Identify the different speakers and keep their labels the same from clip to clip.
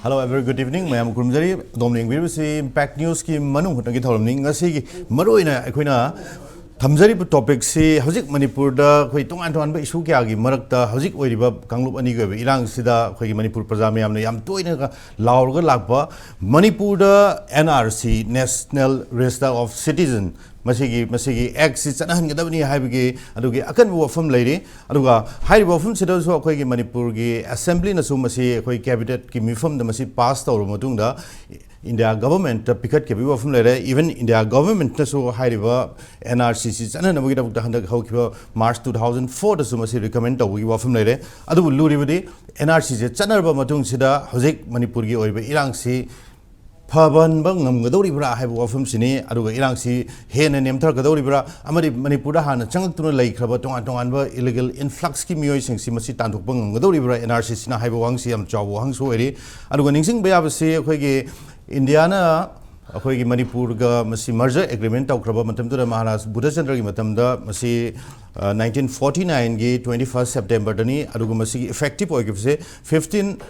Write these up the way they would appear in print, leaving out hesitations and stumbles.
Speaker 1: Hello, a very good evening. I am Kurumjari. Domning we see Impact News ki Manung Hutna Tholamning ngasi maruina akoina thamjari bu topic si hojik Manipur da khoi tongan tongan ba issue kya gi marakta hojik oiriba kanglup ani ga Erang sida khoi Manipur praja mayam ne yam toina ga laurga lakba Manipur da NRC National Register of Citizen masigi X chanahan ga dabni haibge adugi akan wafam leire aduga hai wafam sida so khoi gi Manipur gi assembly na su masi khoi cabinet ki mifam da masi pass tawr matung da India government picket ke wafam leire even India government na so hai riba NRC chanahan nabgi da handa khau ki March 2004 da su masi recommend tawgi wafam leire adu luri bidi NRC je chanar ba matung sida hojik Manipur gi oiba Erang si Paban bang Ngamgadouribra have wafum sini, Aduga Irangsi, Hen and Emtargadouribra, Amari Manipura Han, Changtuna Lake, Rabatonganba, illegal influx Kimioising Simasitan to Bangadoribra, NRC Sina Habawangsi, Job Wang Sueri, Aduganing Bayabasi, Hogi, Indiana, Hogi Manipurga, Masi merger agreement, Okraba Matamda Maharas, Buddhism Matamda, Masi 1949, 21st September, Dani, Adugumasi effective, or give say 15.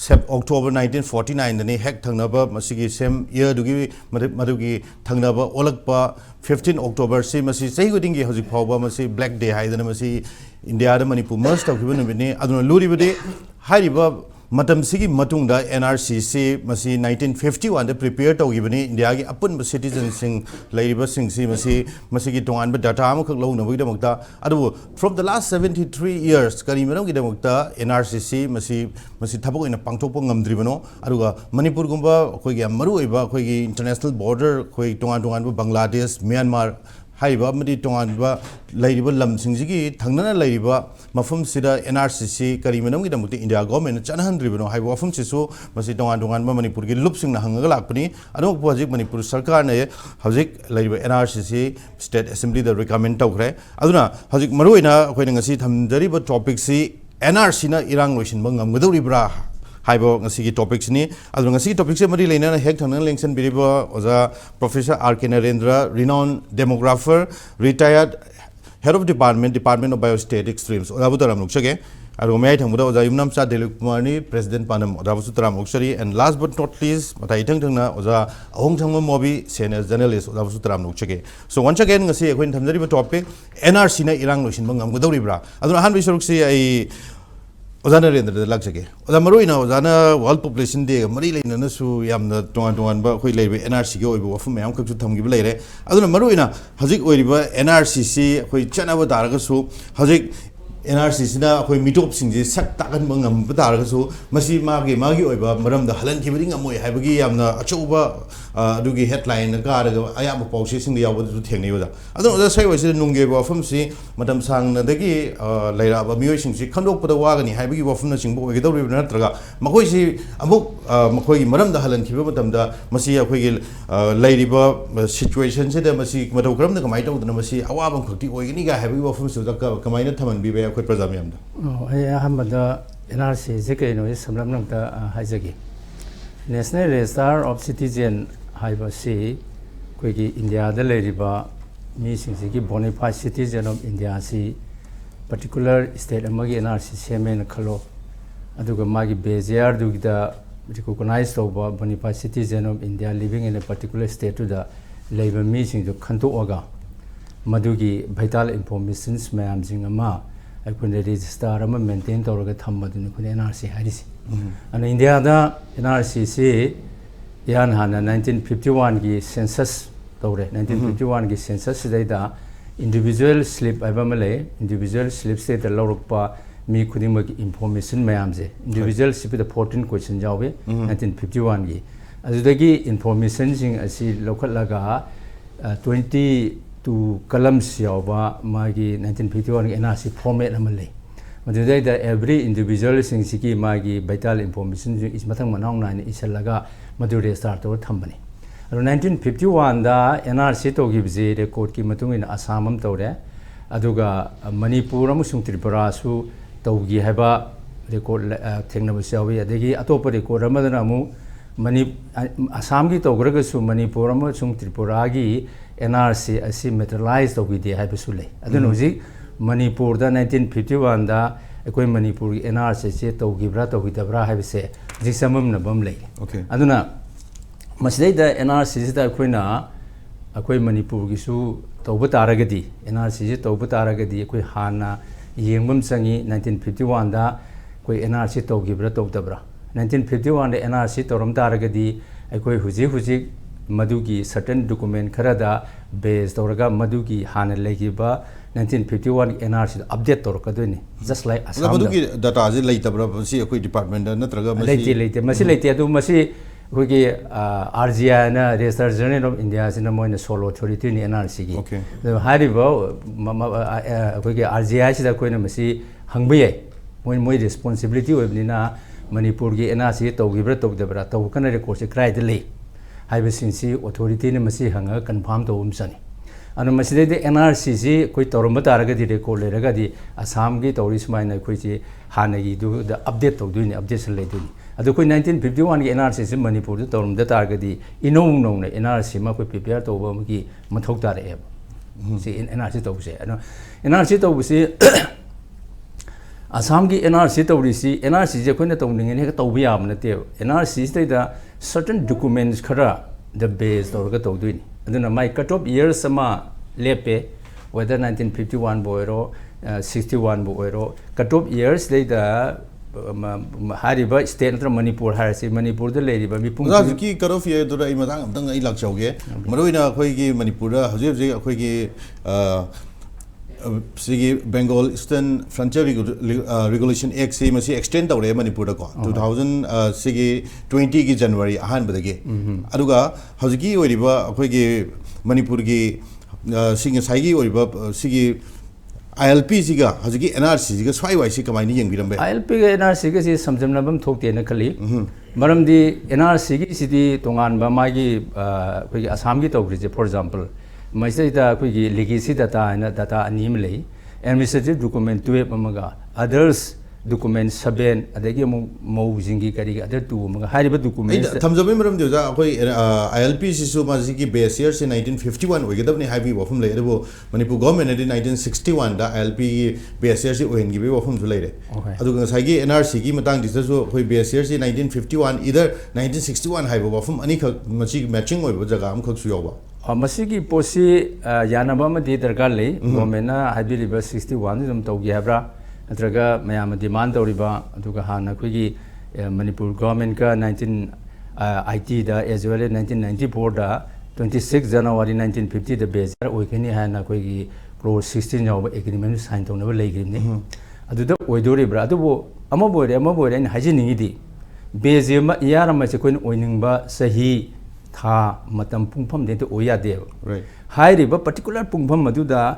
Speaker 1: October 1949 dani hek thangnaba masigi same year dugi madugi thangnaba olakpa 15 October si masi sei godingi hojik phawba masi black day haidana masi India da Manipur merge tawkiba numini aduna luri bade hairiba matam sigi matungda NRC si masi 1951 da prepare tawgibani India gi apun citizen sing lairiba sing si masigi tongan ba data am khak lo na bida mukta adu from the last 73 years kari meram gi da mukta NRC si masi thabok ina pangthok ngamdribano aduga Manipur gumba khoi gi maru oiba khoi gi international border khoi tongan ba Bangladesh Myanmar haiba madi tongan ba lairiba lam singjigi thangnana lairiba mafum sida NRCC karimanam gi damukti India government chanahandribano haiba wafum chisu masi tongan ba Manipur gi lupsing na hangaga lakpani adok project Manipur sarkar ne hojik lairiba NRCC state assembly da recommend tawkhre aduna hojik maruina khoi ngasi thamjari ba topic si NRC na Erang Loisinba Ngamgadouribra haibo ngasi topics ni adu ngasi topics se mari leina hek thang lengsan biriba oza Professor Narendra Renown Demographer retired head of department of biostatistics streams oda butaram lukchage adu mai thangbuda oza Yumnamcha Dilipkumar ni president PANDM oda butaram luksari and last but not least matai thang na oza ahong thangma Mobi senior journalist oda butaram lukchage so once again ngasi ekhoin thamjari ba topic NRC na Erang Loisinba Ngamgadouribra adu han bisaruk si ai Ozana Narendra laksake. Oza maruina ozana world population day mari leina na su yamna tongan ba khoi leibe NRC ge oibo wafum mayam khaksu thamgi ba leire. Aduna maruina hajik oiriba NRCC khoi chanaba daraga su hajik NRC sina khoi mitop singje sak takan bangam ba daraga su masi magi oiba maram da halan khibri ngamoi haibagi yamna achuba adugi headline ga daga ayam pawse sing yaw du thengnei ba. Aduna oza sai wasi nungge ba wafum si matam sang na dagi leira ba mioi sing si khandok pada wagani haibagi wafum na singbo ge dawri na traga makoi si amuk makoi gi maram da halan khiba matam da masi akhoi gi leiriba situation se da masi mataw kram da kamai taw da masi awabam khakti oigini ga haibagi wafum su da kamai na thaman bi ba khoi praja myam da
Speaker 2: ai ahmada NRC je ke no samlam nang ta haijagi National Register of Citizen haiba si koi gi India da leiriba mi sing si gi bona fide citizen of India si particular state amagi NRC semen khalo aduga magi beziar dugida recognized over bona fide citizen of India living in a particular state to the labor mi sing jo khanto oga madugi vital information mayam jing ama aikun register ama maintain tawraga thamma dun kun NRC harisi ana India da NRC si yan hana 1951 gi census tawre 1951 gi census data individual slip abamale individual slip state the lorukpa mi khudimak information mayam je individual slip the 14 question jawe 1951 gi azudagi information sing asi local laga 22 columns yawa magi 1951 gi NRC format amale madudai da every individual sing siki magi vital information is mathang manang na ni isalaga madure start to thambani 1951 da NRC to gibje record ki matung in Assam tawre aduga Manipur amusung Tripura su tawgi haba record thengna basawi adegi atopa record amadana amu Assam gi tawgraga su Manipur amusung Tripura gi NRC asi materialized to gidi haba sule adun uji Manipur da 1951 da ekoi Manipur NRC se tawgibra tawgidabra haba se samam lay.
Speaker 1: Okay.
Speaker 2: Aduna Masday the NRC da Quina Aquay Manipur Gisu Tobutaragadi, NRC Tobutaragadi, Aquay Hana, Yingum Sangi, 1951 da Quay NRC Togibra Togdabra. 1951 the NRC Torum Taragadi, Aquay Huzi Madugi, certain document Karada, based Oraga Madugi, Hana Legiba. 1951 NRC update torkaduni just like Assam
Speaker 1: Madugi data is later see a department natraga
Speaker 2: later Masilate do Masi Wiki RGI na Register Journal of India in a moin solo authority in NRC.
Speaker 1: Okay.
Speaker 2: The Haribo Wiki RGI is the Queen Masi Hungby when my responsibility of Nina Manipuri NRC to give it to the Brato can record cry delay. I was sincere authority in Masi Hunger confirmed to Umsani. And Maside the NRCC, quite Torombataraga di Recoleraga di Assam gate or Ismail Quiti Hanagi do the update of doing updates later. At the 1951 NRCC Manipur, the Torum the Targadi, Inong known NRC Mako prepared to Wamaki Matokta Eb. See in NRC to say. NRC to say Assam NRC to receive NRC Quinatoning and Hekatobiam native. NRC state that certain documents kara the base or Gato doing. And then my cut-off years sama lepe whether 1951 boero 61 boero cut-off years later Hariba state of Manipur Harsi Manipur the lady but
Speaker 1: Razaki cut-off year to the Imadang Ilak Choge Marina Quigi Manipura Jose Quigi Sigi Bengal Eastern Frontier Regulation Act say must extend the Manipur 2000 Sigi 20 January ahan badage Aduga Haziki or Quigi Manipurgi Sing Sagi or Sigi ILP Siga Haziki NRC Swai Sika mining Virambe
Speaker 2: ILP NRC is some Nabam talk technically Maram the NRC city Tongan Bamagi Assamgi Togri for example my state legacy data and data animally administrative document to Mamaga others documents Saben Adagi Mo Zingi Kari other two Hariba documents
Speaker 1: Tamzabim ILP Sisu Maziki base years in 1951 we get up heavy wafum later Manipur government in 1961 the ILP base years when give wafum to later Aduga Sagi NRC Matang Disaso base years in 1951 either 1961 high wafum Anika Machi matching with Jagam Koksuyoba
Speaker 2: Masigi Posi Yanabama de Dergali, Gomena, Habiliba 61, Togiabra, Atraga, Mayama demand Oriba, Tukahana Quigi, Manipur government 19 IT as well as 1994, 26 January 1950, the base, Wakini Hana Quigi, close 16 of agreement signed on the lake. Adu Oidoribra, Amaboy, and Hajinidi. Base Yaramasequin Oiningba, Sahi. Tha matam pungpham de to oya de
Speaker 1: right
Speaker 2: hai riba particular pungpham maduda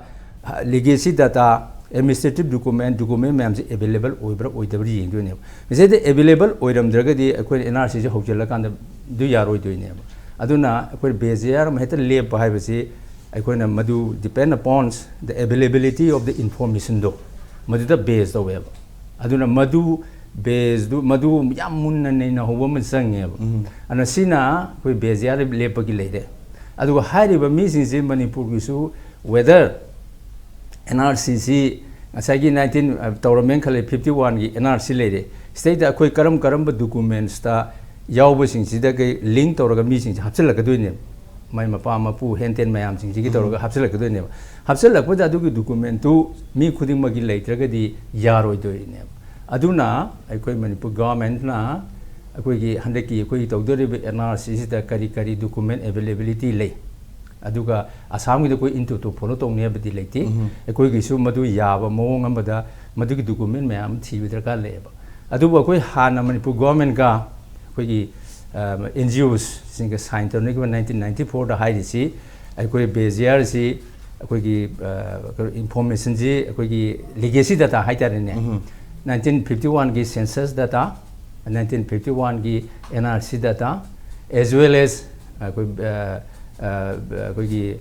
Speaker 2: legacy data administrative document ma'am available oibra oidabri yeng doine mese de available oiram draga di akoi NRC je hojela kan du yaroi doine aduna akoi beziar ma heta lep hai basi akoi na madu depend upon the availability of the information do madu the base do web aduna madu base do madu yamun na hoba man sange ana sina koi base ya lepagi leide adu hari ba mi sin Manipur gisu whether NRCC asagi 19 tournament khale 51 gi NRC leide state da koi karam ba documents ta yaw ba sing sida ke link toraga mi sing hapsel ka doine mai mapa mapu henten mayam sing gi toraga hapsel ka doine hapsel la ko da du document tu mi khuding magi leitraga di yaroi doine Aduna, I quit Manipur government na, I quit Handaki, I quit Dori NRC, the Kari document availability lay. Aduga, Assam with the quit into to Poloto near the late, I quit Gisu Madu Yava, Mongambada, Madu document, ma'am, tea with the labor. Aduba quit Hana Manipur government ga, quit NGOs, sing a sign to 1994, the high sea, I quit Beziarzi, I quit information, I quit legacy data high in 1951 ki census data, 1951 ki NRC data, as well as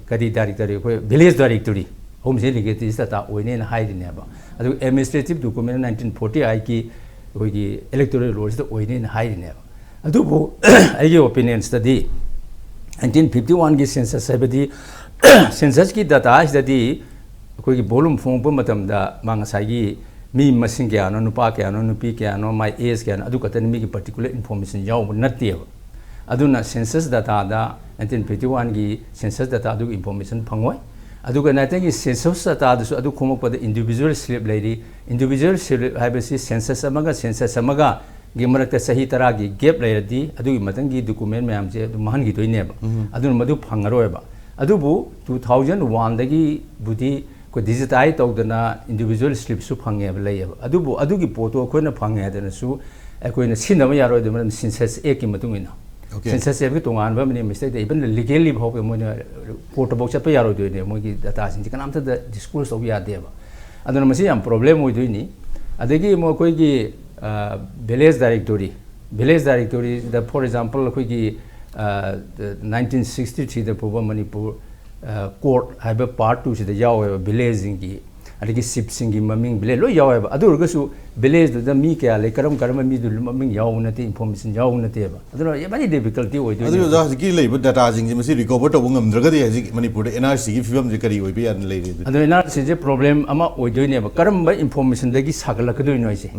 Speaker 2: kadi directory, village directory, home legacy data, we need hide in never. Administrative document 1940 I ki electoral rules that we need hide in never. Adubo, I give opinion study. 1951 ki census sabadi census ki data is the volume form matam da mangasagi mi masing kya no nupa kya no nupi kya no my age kya no adu katani mi ki particular information yaw natte aduna census data da 1951 gi census data adu information phangoi aduga naite gi census data du adu khomok pa individual slip lady individual slip haibasi census amaga gi marakta sahi tara gi gap lairadi adu gi matang gi document mayam je adu mahan gi toine ba adu madu phangaro ba adu bu 2001 dagi budi ko digitize tawdana individual slip su phange ba lay ba adu bu adu gi photo ko na phange dana su ko na sinama yaro de man census e ki matung ina census e ki tongan ba mani mistake de even legally ba ko mo na photo box pa yaro de ne mo gi data sin kanam ta disclose of ya de ba adu na masi am problem mo de ni adagi mo ko gi village directory the for example ko gi 1963 the Prof Manipur court have a part 2 the yaw village ingi adigi sip singi maming village lo yaw ba adu rugasu village the mi kya le karam mi du maming yaw na te information yaw na te ba adu very difficulty oi do
Speaker 1: adu ja gi le data jing ji masi recover to ngam draga de ji Manipur NRC gi film ji kari oi bi an le
Speaker 2: adu NRC je problem ama oi do ne ba karam ba information dagi sagala ka do no ise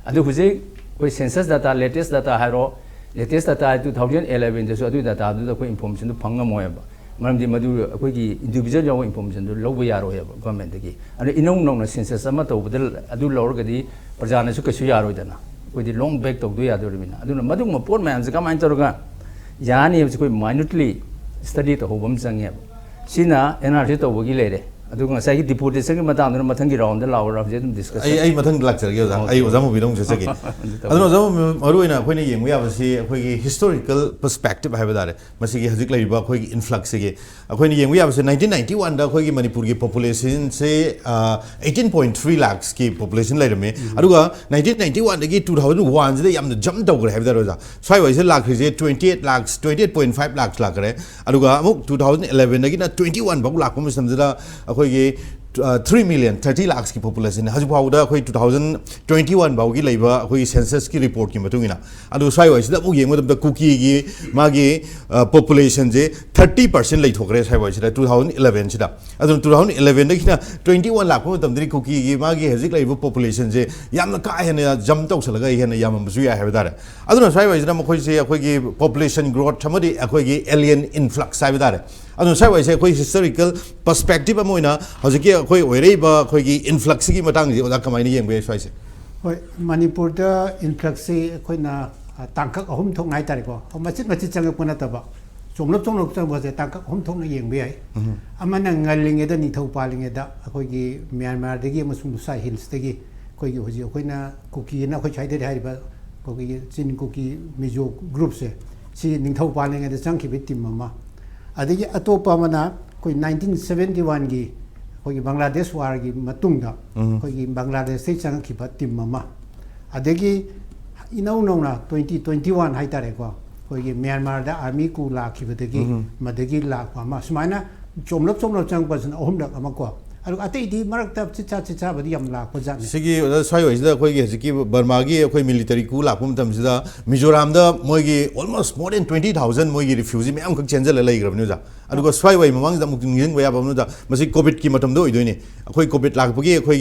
Speaker 2: adu huje koi census data latest data haro latest data 2011 je so adu data adu ko information du phanga mo ba maramdi madu koi gi individual yaw information du lobo yaro ya government gi adu inong nong na census ama to budal adu lor ga di prajana su kasu yaro dana koi di long back to do ya do mina adu na madu ma port man ka man taruga yani koi minutely study to hobam jangya sina NRC to bogi lere adu ngasai gi deportation gi matang na mathang gi round da law je dum discuss
Speaker 1: ai mathang lecture gi ai ozam bi dong se gi adu ozam maru ina khoi ne yeng ya ba si khoi gi historical perspective ha ba dare masi gi hajik lai ba khoi gi influx gi khoi ne yeng ya ba si 1991 da khoi gi Manipur gi population se 18.3 lakhs ki population lai rame adu ga 1991 da gi 2001 je yam jump dog ha ba dare ja swai wai se lakh ri je 28 lakhs 28.5 lakhs lakh re adu ga amuk 2011 da gi na 21 ba lakh ko sam da khoi 3 million 30 lakhs की population है हजू फाउदा कोई 2021 बाउगी लेबा कोई census की report की मतुंगिना अदु साइ vice दा मु येंग मदम दा कुकी की मागी population जे 30% लै थोकरे साइ वाइस दा 2011 सिदा अदु 2011 दा किना 21 लाख मदम दरी कुकी की मागी हजिक लेबा population जे यामना का हेने जम तौसलगा हेने याम बसु या हेबा दारे अदु साइ वाइस दा मखोइ से अखोइ की population growth थमदि अखोइ की alien influx साइ दारे अदु साइ वाइस अखोइ historical perspective अमोइना हजिक कोई ओरे बा कोई की इन्फ्लक्स की मतंग जी ओदा कमाई येंग बे स्वाइसे
Speaker 3: होय मणिपुर दा इन्फ्लक्स कोई ना तांकक अहुम थोंग नाय तारिको मचित चंग पुना तबा चोंगलप चंग बसे तांकक अहुम थोंग येंग बे आई अमना ngaliंगे दा निथौ पालिंगे दा कोई की म्यांमार दगी मसुम सा हिल्स दगी कोई की होजी कोई ना कुकी ना कोई छाइदे हारिबा कोई की चिन कुकी मिजो ग्रुप से सी निथौ पालिंगे दा चंग की टीम मा अदगी अतोपा मना कोई 1971 की कोई बांग्लादेश वार की मतुंगा कोई बांग्लादेश से चंग की टीम मा अदगी इनौ नौना 2021 हाइ तारे को कोई म्यांमार दा आर्मी को लाखी बदगी मदगी लाख मा सुमाइना चोमलप चंग बसन अहुम दा अमा को अरु अतै दी मरक तब चिचा बदी यम लाख बजाने
Speaker 1: सिगी साइ वाइस दा कोई की हजिकी बर्मा की कोई मिलिटरी को लाख मतम सिदा मिजोराम दा मोगी ऑलमोस्ट मोर देन 20000 मोगी रिफ्यूजी मैम खक चेंजल लैग्रबनु जा अदुगो स्वाइ वाइ ममंग दा मुकिंग गिंग वया बमनु जा मसि कोविड की मतम दो इदोइने कोई कोविड लाख पगी कोई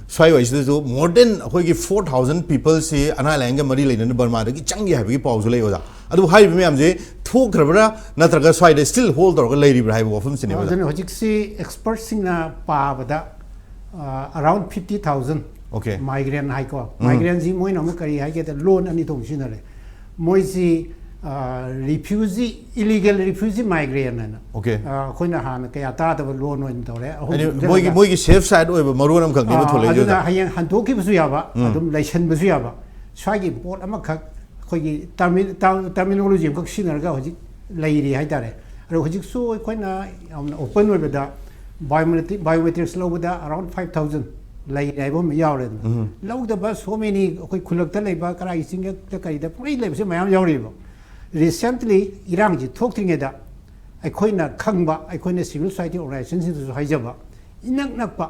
Speaker 1: स्वाइ वाइस दो मोर देन कोई 4000 पीपल से अना लैंग मरी लेन बर्मा दगी चंगी हाबी पाउज लै ओजा अदु हाइ मैम जे थोक्रबरा नत्रगा स्वाइ दे स्टिल होल्ड दरगा लैरिब्रा हाइ वफम सिने बा
Speaker 3: जने होजिक सी एक्सपर्ट सिंगना पाबदा अराउंड 50000
Speaker 1: ओके
Speaker 3: माइग्रेंट हाइ को माइग्रेंट जी मोइ नम करी हाइ के लोन अनि थों सिनले मोइ जी refugee illegal refugee migrant na
Speaker 1: okay
Speaker 3: khoina han kaya ta da loan on tore
Speaker 1: moi gi safe side oi maru nam khak ni thole jo
Speaker 3: da hayen han to ki busu ya ba adum license busu ya ba swai gi port ama khak khoi gi terminology khak sinar ga hoji lairi hai tare ro hoji so khoina open oi da biometrics lo da around 5000 lai dai bom yaw re lo da ba so many khoi khulak ta lai ba kara ising ta kai da puri lai se mayam yaw re ba recently Erang ji talk thing da akhoi na khangba akhoi na civil society organization sin su haijaba inak nak pa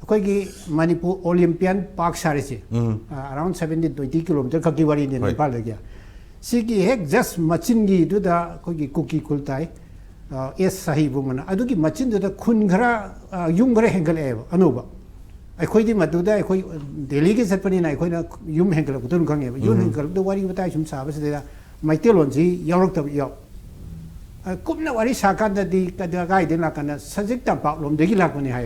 Speaker 3: akhoi gi Manipur Olympian Park sarese around 17-20 km ka ki wari ne Nepal la gya si gi hek just machin gi du da akhoi gi cookie kultai es sahi bu mana adu gi machin du da khun ghara yung ghara hengal e anuba ไอ้คุยที่มาดูได้ไอ้คุยเดลี่ก็สัตว์ปนินไอ้คุยนะยุ่มแห่งกระปุกต้นขังเงี้ยยุ่มแห่งกระปุกตัววารีมาได้ชุมสาบสิเดียไม่เตี้ยหล่นสิยาวรกตัวเยอะกุมนะวารีสากันแต่ดีกันแต่ก็ไอ้เดินหลักกันนะสัจจิตตั้งปากลมเด็กหลักมันนี่ให้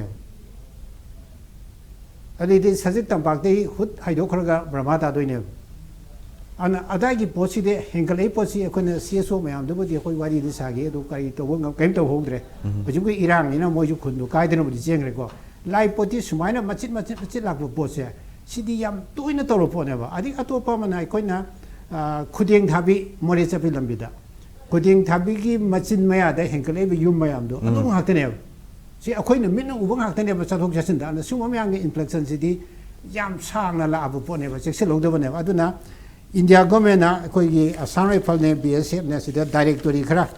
Speaker 3: อันนี้ที่สัจจิตตั้งปากที่หุดให้ดูคนก็ประมาทตัวเนี่ยอันนั้นอะไรกี่โพสิเดแห่งกระไรโพสิคนเนี่ยเสียส่วนไม่เอาดูว่าที่คุยวารีที่สากีดูใครตัววงเกมตัวหงเลยปัจจุบันอิหร่านนี่นะมวยจุกคนดูใครเดินมาดิเจงเลยก็ไล่ปฏิสมัยนั้นมาจิตหลักลูกโพสิสิดียามตัวนี้ตัวลูกโพเนี่ยว่าอันนี้ตัวพ่อมันไอ้คนนะคุดยังทับมอริจะเป็นลำบิดาคุดยังทับกี่มาจิตไม่ได้แห่งกระไรไปยุ่มไม่เอาดูอันนู้นหักเท่าเนี่ยสิเอาคนเนี่ยมินอุบังหักเท่าเนี่ยมาสะทกจะสินดานะซึ่งว่าไม่ยังอินฟลูเอนซ์สิดียามสร้างนั่นละอาบุปเนี่ยว่าเช็คเสร็จลงตัวเนี่ยว่าดูนะอินเดียก็ไม่นะคุยกี่อาสาไรฟัลเนี่ย BSF เนี่ยสิเดียร์ directory ครับ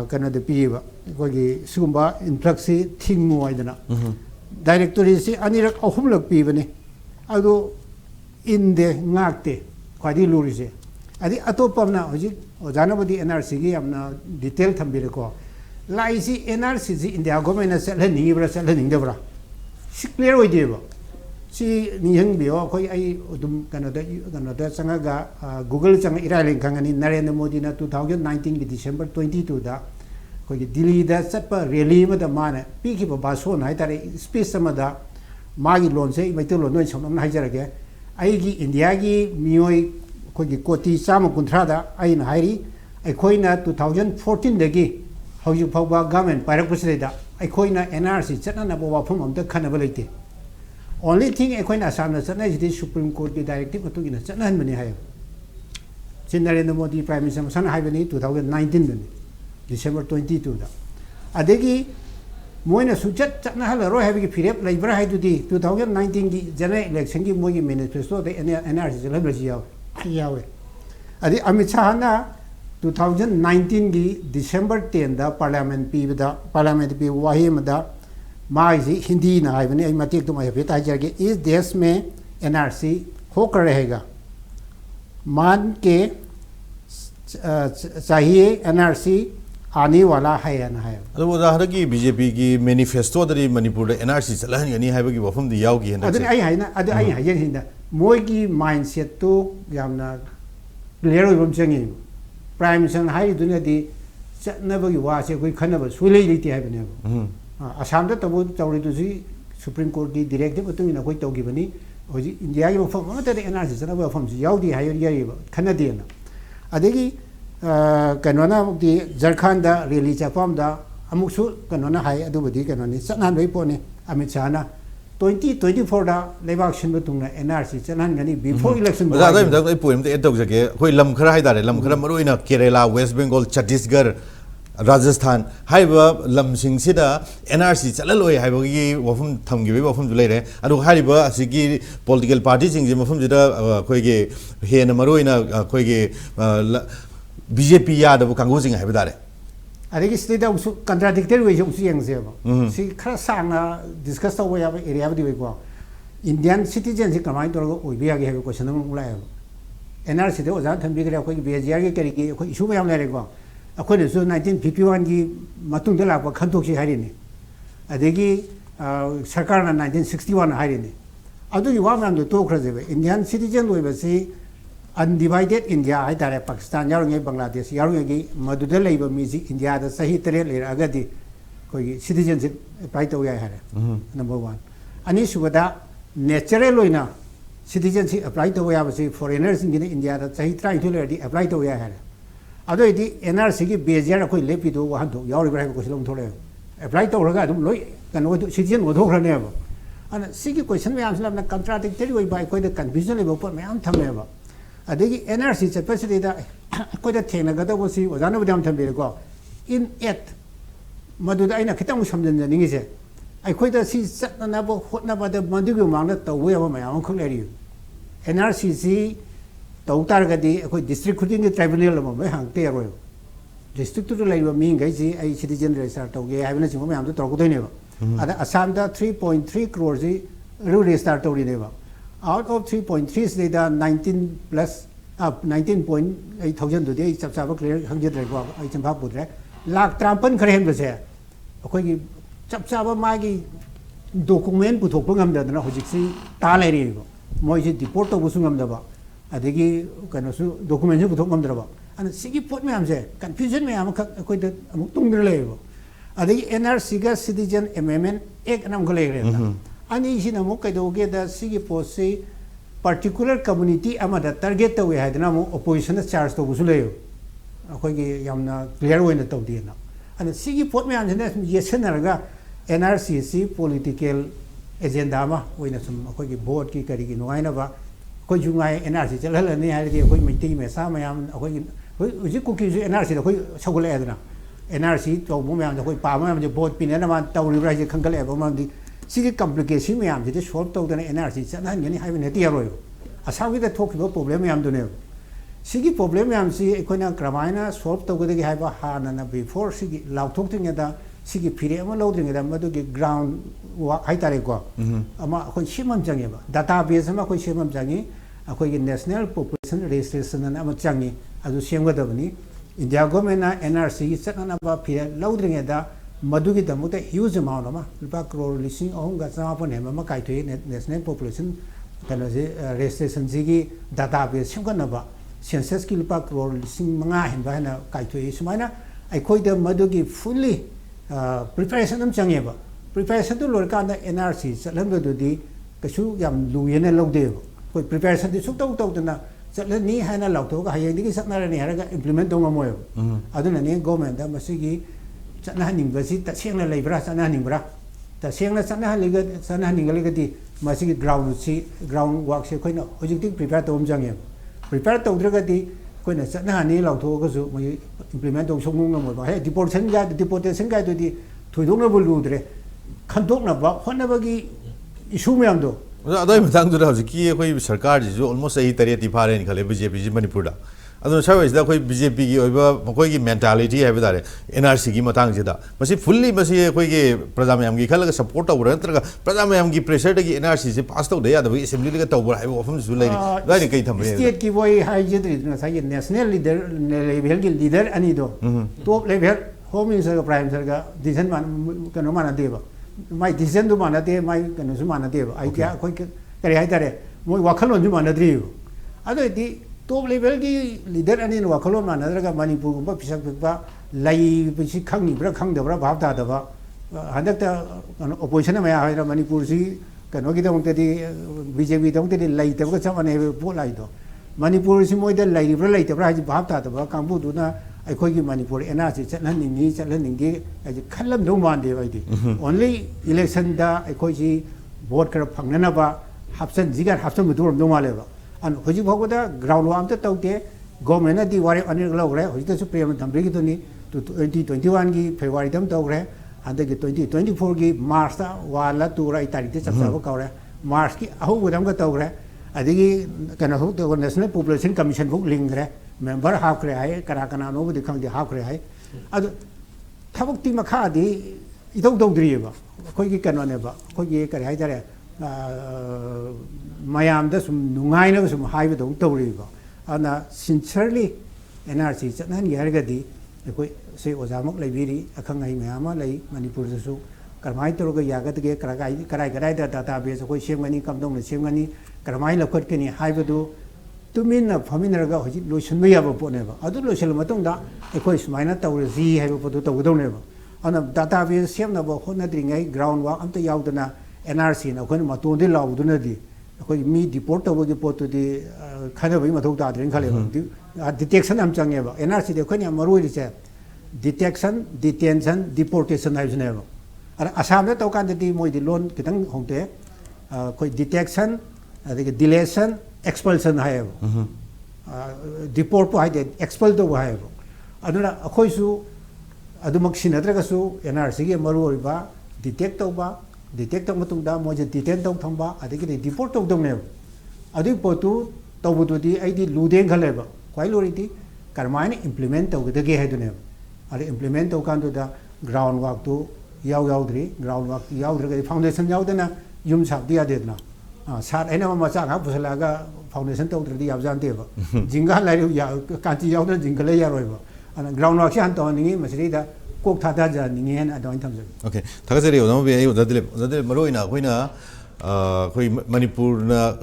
Speaker 3: กันนั่นเดปีว่าคุยกี่ซึ่งว่าอินฟลูเอนซ์ทิ้งมวยนะ directory สิอันนี้เราเอาหุ่มหลักปีวันนี้เอาดูอินเดียงักเตะควายที่รู้สิอันนี้อัตโตปั๊มนะhoji ojana bodi NRC กี่อันนะดีเทลทำไปเลยก็ไล่สิ NRC สิอินเดียก็ไม่นะเสร็จแล้วหนีบราเสร็จแล้วหนีเดบราสิเคลียร์ไว้ดีบ่สินี่ยังเบียวคุยไอ้ดุมกันนะสังกัดGoogle จังอิราลิงคังอันนี้ Narendra Modi นะ2019 की December 22 दा कोई दिल्ली दा सब पर rally में दा माने P की बासो नहीं तारे स्पेस में दा मागी लोन से मैं तो लोन में छम नहीं जरा के आई की इंडिया की मियोई कोई कोटी साम कुंत्रा दा आई ना हारी आई कोई ना 2014 दगी हाउस फाउबा गवर्नमेंट पारक पुसले दा आई कोई ना NRC चना ना बाबा फम हम तक खाना बलेते only thing आई कोई ना आसाम ना चना जिस सुप्रीम कोर्ट की डायरेक्टिव तो की ना चना हन बने है नरेंद्र मोदी प्राइम मिनिस्टर सन हाई बनी 2019 में December 22 दा अदेगी मोइना सुचत चना हल रो है कि फिरेप लेबर है दुदी 2019 की जनरल इलेक्शन की मोगी मैनिफेस्टो दे NRC से लेबर यावे अदे अमित शाह ना 2019 की December 10 दा पार्लियामेंट पी वाही में दा माइजी हिंदी ना है बने मतिक तो मैं बेटा के इस देश में NRC होकर रहेगा मान के चाहिए NRC आने वाला है ना है
Speaker 1: तो वो ज़ाहिर की बीजेपी की मैनिफेस्टो दरी मणिपुर NRC चलाने का नहीं है कि वफम दिया होगी है ना
Speaker 3: अदर आई है ना अदर आई है ये हिंदा मोई की माइंडसेट तो यामना क्लियर हो जाएंगे प्राइम मिनिस्टर हाई दुनिया दी चलने बगी वासे कोई खन्ना बस सुले लेती है बने असम तो तब चौड़ी तो सी सुप्रीम कोर्ट की डायरेक्टिव तो इन्हें कोई तोगी बनी और इंडिया की वफम मतलब NRC चला वफम से याव दी है ये खन्ना दी है ना अदेगी कनोना मुक्ति झारखंड रैली चपाम दा अमुसु कनोना हाई अदुबदी कनोनी चनान बई पोने अमित शाह ना 2024 दा लेबाक सिन तुंगना NRC चनान गनी बिफोर इलेक्शन
Speaker 1: दा दा दा ए पोइम ते एतोक जके कोई लम खरा हाई दारे लम खरा मरोइना केरला वेस्ट बंगाल छत्तीसगढ़ राजस्थान हाइबा लम सिंग सिदा NRC चललोय हाइबगी वफम थमगिबे वफम जुलै रे अदु हारिबा असिगी पॉलिटिकल पार्टी सिंग जे वफम जिदा कोइगे हेन मरोइना कोइगे BJP याद वो कांगो सिंह है बता रहे
Speaker 3: अरे कि स्टेट उस कंट्राडिक्टरी वे जो उसी यंग से अब सी खरा सांगा डिस्कस तो वो या एरिया भी दिवे को इंडियन सिटीजन से कमाई तो को ओई बिया के है क्वेश्चन में उला है NRC दे ओजा थम बिगरे कोई बेजिया के करी के कोई इशू में हम ले रे को अखोय ने 1951 की मतुंग दे लाको खंतोक से हारी ने अदेगी सरकार ना 1961 हारी ने अदु युवा में तो खरा जे इंडियन सिटीजन होय बसी अनडिवाइडेड इंडिया है तारे पाकिस्तान यारुंगे बांग्लादेश यारुंगे मधुद लेबा मीजी इंडिया दा सही तरे लेर अगदी कोई सिटीजनशिप अप्लाई तो या है नंबर 1 अनि सुबदा नेचुरल होइना सिटीजनशिप अप्लाई तो या बसी फॉरेनर्स इन इंडिया दा सही ट्राई तो लेर अप्लाई तो या है अदो इदी NRC की बेजियर कोई लेपि दो वहां तो यारुबा है कोई लोंग थोड़े अप्लाई तो रगा तुम लोई कनो सिटीजन वो थोखरने अब अन सिगी क्वेश्चन में आंसर ना कंट्राडिक्टरी होई बाय कोई द कंफ्यूजन लेबो पर मैं आम थमे अब अदेगी NRC चपसिदी दा कोई द थेंगनगदो बसी ओजानो बदम थंबे को इन एट मदुदा आइना खितंग समजन जनिंगी से आई कोई द सी चतना बो होटना बद मदुगु मांगना तवे अब मयाम खलेरी NRC सी तौतारगदी कोई डिस्ट्रिक्ट खुदिंग ट्राइब्यूनल में हांगते रोय डिस्ट्रिक्ट तो लाइव मींग गई सी आई सिटीजन रजिस्टर तौगे हाइबना सिंग मयाम तो तौगदोइनेबा अदा असम दा 3.3 करोड़ जी रजिस्टर तौरिनेबा out of 3.3 से दा 19 plus up 19.8 तो दे सब सब क्लियर हंजत रे को आई चंपा पुद्रे लाख 53 खरे हम बसे कोई सब सब मागी document puthok ngam da na hojik si ta lai ri bo moi ji deport to busu ngam da ba adegi kana su document ju puthok ngam da ba an sigi pot me am je confusion me am ka koi da amuk tung le bo adegi NRC ga citizen amendment ek nam ko le re ani ji na mo kai do ge da sigi pot si particular community amada target to we hadna mo opposition charge to busu le akhoi gi yamna clear way na to di na an sigi pot me am je na yesen ga NRC si political agenda ma we na sum akhoi gi board ki kari gi nuai na ba ko ju ngai NRC chal hal ni ha ri akhoi meeting me sa ma yam akhoi gi uji ku ki NRC da khoi chagule adna NRC to mo me am khoi pa ma am je board pin na ma taw ri ra ji khangale ba ma di sigi complication me am je solve to da NRC cha na ni hai ne ti ro yo asa wi da thok bo problem me am do ne sigi problem me am si akhoi na kramaina solve to ga gi hai ba ha na before sigi law thok ting da sigi pire ama lo ding da madu gi ground wa hai tare ko ama akhoi shimam jangi ba database ama akhoi shimam jangi akhoi gi national population registration na ama jangi adu sem ga da bani India government na NRC gi chakna ba pire lo ding da madu gi da mu huge amount ama lupa crore lising ahum ga sa pa ne ma kai thoi national population kana je registration gi database sem ga na ba census ki lupa crore lising manga hin ba na kai thoi sumaina ai khoi da madu gi fully preparation am change ba preparation to lor ka da NRC chalam do di kasu yam lu yen lo de ko preparation di suk to na chalan ni ha na lo to ga hayeng di sak na ni ha ga implement to mo adu na ni government da masigi chana ning ba si ta seng na leibra chana ning bra ta seng na chana li ga chana ning ga di masigi ground work se khoi na hojik ti prepare to um jange prepare to dra ga di koi na chana ni lo to ga su moi implement to song ngam ba he deportation ga to di thoidong na bul dre khandok na ba hon na ba gi issue me am do
Speaker 1: adai matang du hauji ki khoi sarkar ji jo almost ai tare ti phare ni khale BJP ji Manipur da adu sabai da khoi BJP gi oiba khoi gi mentality hai ba dare NRC gi matang ji da masi fully masi khoi gi praja mayam gi khala support to ra tra praja mayam gi pressure gi NRC se pass to da ya da assembly ga to ba hai ofam su lai ga ni kai tham
Speaker 3: state ki boy hai je tri na sai national leader level gi leader ani do top level home minister ga prime minister ga decision man kano mana de ba mai decision do mana de mai kano su mana de ba ai kya khoi kare hai tare moi wakhalon ju mana dri ado di top level gi leader ani no wakhalon mana daga Manipur ba pisak ba lai bi si khang ni bra khang da bra bhab da da ba hadak ta opposition ma ya ha Manipur si kano gi dong te di BJP dong te di lai te ba cha ma ne po lai do Manipur si moi da lai bra lai te bra ji bhab da da ba kang bu du na ai khoi gi Manipur NRC chatlan ni chatlan ni gi khalam do man de bai di only election da ai khoi ji vote kar phang na ba hapsan jigar hapsan bu dur do ma le ba an hoji bhogoda ground wa am ta tawte government na di ware anir lo gre hoji ta supreme tambri gi to ni 2021 gi February dam taw gre and gi 2024 gi March ta wala tu rai tarik te chap chap ka gre March gi ahu budam ga taw gre adigi kana ho to national population commission book link gre member half gre hai kara kana no bu dikhang di half gre hai adu thabuk ti makha di idau dau dri ba khoi gi kana ne ba khoi gi kare hai dare mayam da sum nungai na sum hai ba dong tawri ba ana sincerely NRC chanan gi harga di koi se oja mok lai biri akhang ai mayama lai Manipur su karmai to ga yagat ge karai da database koi semgani kamdong na semgani karmai la khot ke ni hai ba du tumin na phamin ra ga hoji loisin me ya ba po ne ba adu loisil matong da koi smaina tawri ji hai ba to dong ne ba ana database sem na ba hon na dringai ground work am ta yaw na NRC na khon ma to de law du na di khoi mi deport to gi pot di khana bai ma thok ta drin khale ba detection am change ba NRC de khoni maru ri che detection detention deportation ai jne ba ara asam de to kan de moi di loan kitang hongte khoi detection de deletion expulsion hai ba deport po hai de expel to hai ba aduna khoi su adumak sinadra ga su NRC gi maru ri ba detect to ba detect to matung da mo je detain to thamba adigi deport to dong ne adi potu to bu di ai di ludeng khale ba kwai lo ri di karmai implement to de ge hai du ne ari implement to kan do da ground work to yaw dri ground work yaw dri foundation yaw de na yum sap dia de na sat ai na ma cha ga busala ga foundation to dri yaw jan de ba jinga lai ya kan chi yaw de jinga le ya roi ba ana ground work han to ni ma sri da 꼭 다다자 닝엔 아도인 탐죠.
Speaker 1: 오케이. 다가서리 오늘 비 오자들 머로이나 거이나 कोई Manipur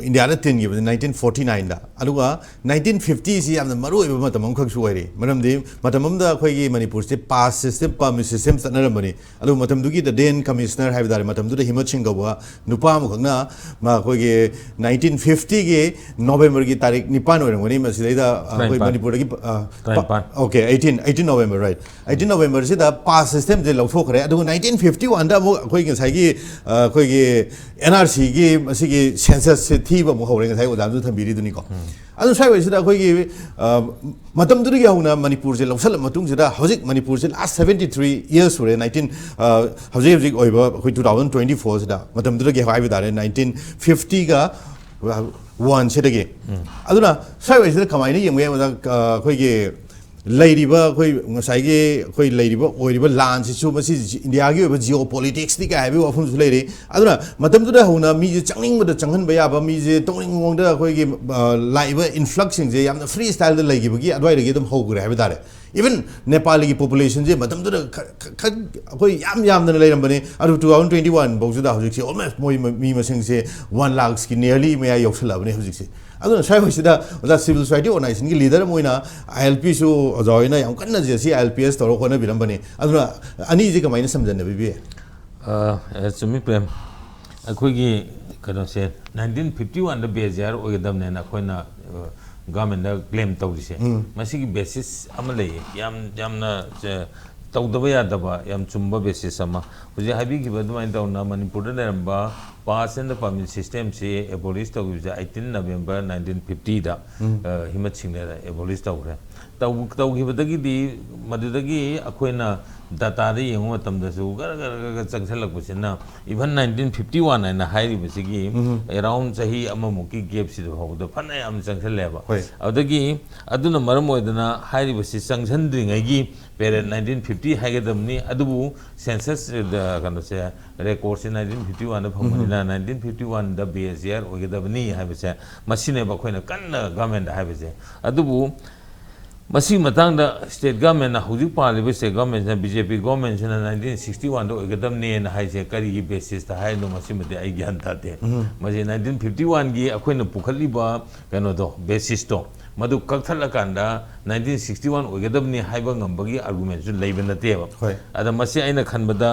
Speaker 1: India तीन 1949 अदुगा 1950 सी यामना मरु एबा मतम खक सुवाइरी मरमदि मतममदा अखोइगी मणिपुर से पास system permit system सनरमनी अदु मतमदुगी the Dane commissioner हाइबदार मतमदुदा हिमत सिंगवा नुपा मखना मा अखोइगी 1950 गे नवंबर की तारीख 9 ओरंगनी मसिदैदा अखोइ मणिपुर की ओके 18 नवंबर राइट 18 नवंबर से द पास सिस्टम जे लौथोखरे अदु 1951 दा अखोइगी साइगी अखोइगी NRC की मसिगी सेंसस से थी बमु हौरेंग साइ ओदाम जु थंबिरी दुनी को अदु साइ वइसिदा अखोइगी मतम दुरी हौना मणिपुर से लौसल मतुंग जिदा हौजिक मणिपुर से लास्ट 73 इयर्स सुरे 19 हौजिक ओइबा अखोइ 2024 सिदा मतम दुरी हाइबे दारे 1950 का 1 सेदगे अदुना साइ वइसिदा कमाइना यंगे ओदा अखोइगी लेरिबा कोई ngसाइगे कोई लेरिबा ओइरिबा लान सिसु मसि इंडिया गी ओइबा जियो पॉलिटिक्स दी का हेबि वाफुम सु लेरि अदुना मतम दुदा होना मी जे चंगनिंग बद चंगहन बया बा मी जे तोंगिंग मोंगदा कोइगी लाइबा इन्फ्लक्सिंग जे यामना फ्री स्टाइल द लेगिबगी अदवाइ रगे दम होगरे हेबि दारे इवन नेपाल की पॉपुलेशन जे मतम दुदा कोई यामना लेरमबने अदु 2021 बौजुदा हजिक से ऑलमोस्ट मोइ मी मसिंग से 1 लाख की नियरली मे योक्सलाबने हजिक से अदुना साइ होइसिदा ओदा सिविल सोसाइटी ऑर्गेनाइजेशन की लीडर मोइना आईएलपी सु अजॉइना याम कन्ना जेसी आईएलपीएस तोरो कोना बिरमबने अदुना अनि जे कमाइना समजन बिबे
Speaker 4: सुमि प्रेम अखोइगी कनो से 1951 द बेजार ओगदमने ना खोइना गवर्नमेंट दा क्लेम तौरिसे मसिगी बेसिस अमा लई यामना तौदबा यादबा याम चुम्बा बेसिस अमा हुजे हाबिगिबा दुमाइन तौना मणिपुर दा लेरंबा पास एंड परमिट सिस्टम से एबोलिश तौगिबा 18 नवंबर 1950 दा हिमत सिंगने एबोलिश तौरे तौगिबदगी मदुदगी अखोइना डाटा दे यंगो मतमदसु गर चंगसलकबसिना इवन 1951 आइना हाइरिबसिगी अराउंड सही अममुकी गैप सिद होबद फना याम चंगसलेबा अदगी अदुना मरम ओइदना हाइरिबसि चंगसनद्रिंगैगी पेरेड 1950 हाइगदमनी अदुबु सेंसस कनो से रेकॉर्ड से 1951 दा फंगनिना 1951 दा बेजियर ओइगदबनी हाइबसे मसिने बखोइना कन्ना गवर्नमेंट हाइबसे अदुबु मसी मतंग दा स्टेट गवर्नमेंट ना हुजि पालिबे स्टेट गवर्नमेंट ना बीजेपी गवर्नमेंट से 1961 दो ओगदमने ना हाइसे करी की बेसिस ता हाइ नो मसी मते आई ज्ञान ताते मजे 1951 गी अखोइना पुखलिबा कनो दो बेसिस तो मधु कक्थलकांदा 1961 ओगदबनी हाइबा ngambagi argument ju leiba nateba ada masi aina khanbada